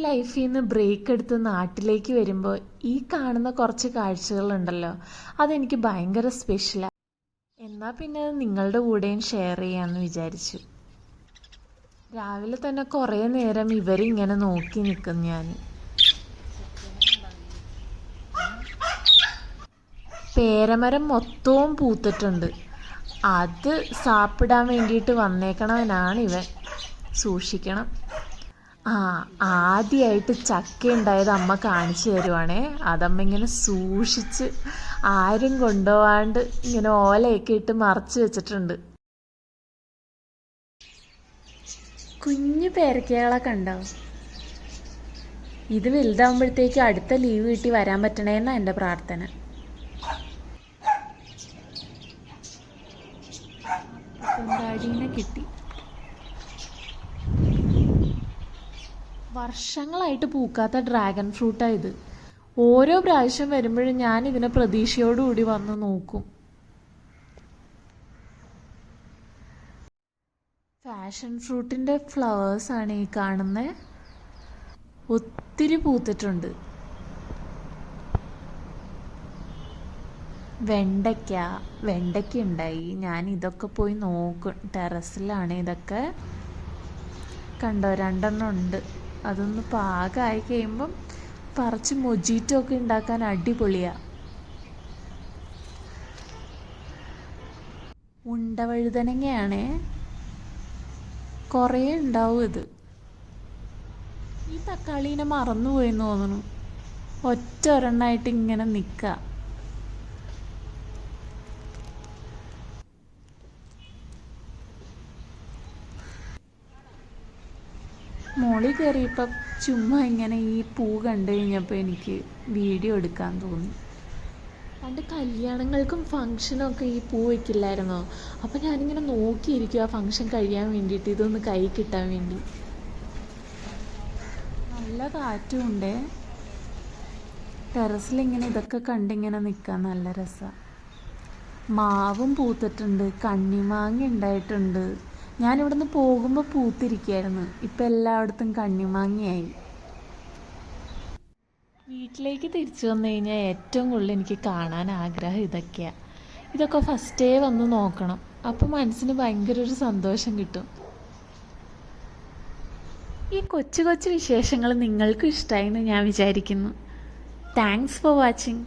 ലൈഫിൽ നിന്ന് ബ്രേക്ക് എടുത്ത് നാട്ടിലേക്ക് വരുമ്പോൾ ഈ കാണുന്ന കുറച്ച് കാഴ്ചകളുണ്ടല്ലോ, അതെനിക്ക് ഭയങ്കര സ്പെഷ്യലാണ്. എന്നാൽ പിന്നെ അത് നിങ്ങളുടെ കൂടെയും ഷെയർ ചെയ്യാമെന്ന് വിചാരിച്ചു. രാവിലെ തന്നെ കുറേ നേരം ഇവരിങ്ങനെ നോക്കി നിൽക്കും. ഞാൻ പേരമരം മൊത്തവും പൂത്തിട്ടുണ്ട്. അത് സാപ്പിടാൻ വേണ്ടിയിട്ട് വന്നേക്കണവനാണ് ഇവൻ. സൂക്ഷിക്കണം. ആദ്യമായിട്ട് ചക്ക ഉണ്ടായത് അമ്മ കാണിച്ചു തരുവാണേ. അതമ്മ ഇങ്ങനെ സൂക്ഷിച്ച് ആരും കൊണ്ടുപോകാണ്ട് ഇങ്ങനെ ഓലയൊക്കെ ഇട്ട് മറച്ച് വെച്ചിട്ടുണ്ട്. കുഞ്ഞു പേരക്കകളൊക്കെ ഉണ്ടാവും. ഇത് വലുതാകുമ്പോഴത്തേക്ക് അടുത്ത ലീവ് കിട്ടി വരാൻ പറ്റണേന്നാണ് എൻ്റെ പ്രാർത്ഥന. കൊണ്ടാടീനെ കിട്ടി. വർഷങ്ങളായിട്ട് പൂക്കാത്ത ഡ്രാഗൺ ഫ്രൂട്ടാണ് ഇത്. ഓരോ പ്രാവശ്യം വരുമ്പോഴും ഞാൻ ഇതിനെ പ്രതീക്ഷയോടുകൂടി വന്ന് നോക്കും. പാഷൻ ഫ്രൂട്ടിൻ്റെ ഫ്ലവേഴ്സാണ് ഈ കാണുന്നത്. ഒത്തിരി പൂത്തിട്ടുണ്ട്. വെണ്ടയ്ക്ക ഉണ്ടായി. ഞാൻ ഇതൊക്കെ പോയി നോക്കും. ടെറസിലാണ് ഇതൊക്കെ. കണ്ടോ, 2 ഉണ്ട്. അതൊന്ന് പാകമായി കഴിയുമ്പം പറിച്ച് മൊജീറ്റോ ഒക്കെ ഉണ്ടാക്കാൻ അടിപൊളിയാണ്. ഉണ്ടവഴുതനങ്ങയാണേ. കുറേ ഉണ്ടാവും ഇത്. ഈ തക്കാളീനെ മറന്നുപോയെന്ന് തോന്നുന്നു. ഒരെണ്ണമായിട്ട് ഇങ്ങനെ നിൽക്കുക. മോളിൽ കയറിയപ്പം ചുമ്മാ ഇങ്ങനെ ഈ പൂ കണ്ടു കഴിഞ്ഞപ്പോൾ എനിക്ക് വീഡിയോ എടുക്കാൻ തോന്നി. പണ്ട് കല്യാണങ്ങൾക്കും ഫങ്ഷനും ഒക്കെ ഈ പൂ വയ്ക്കില്ലായിരുന്നോ? അപ്പം ഞാനിങ്ങനെ നോക്കിയിരിക്കും ആ ഫങ്ഷൻ കഴിയാൻ വേണ്ടിയിട്ട്, ഇതൊന്ന് കൈ കിട്ടാൻ വേണ്ടി. നല്ല കാറ്റും ഉണ്ടേ. ടെറസിലിങ്ങനെ ഇതൊക്കെ കണ്ടിങ്ങനെ നിൽക്കാൻ നല്ല രസമാണ്. മാവും പൂത്തിട്ടുണ്ട്. കണ്ണിമാങ്ങ ഉണ്ടായിട്ടുണ്ട്. ഞാനിവിടുന്ന് പോകുമ്പോൾ പൂത്തിരിക്കുകയായിരുന്നു. ഇപ്പം എല്ലായിടത്തും കണ്ണിമാങ്ങയായി. വീട്ടിലേക്ക് തിരിച്ചു വന്നു കഴിഞ്ഞാൽ ഏറ്റവും കൂടുതൽ എനിക്ക് കാണാൻ ആഗ്രഹം ഇതൊക്കെയാണ്. ഇതൊക്കെ ഫസ്റ്റേ വന്ന് നോക്കണം. അപ്പം മനസ്സിന് ഭയങ്കര ഒരു സന്തോഷം കിട്ടും. ഈ കൊച്ചു കൊച്ചു വിശേഷങ്ങൾ നിങ്ങൾക്കും ഇഷ്ടമായി എന്ന് ഞാൻ വിചാരിക്കുന്നു. Thanks for watching.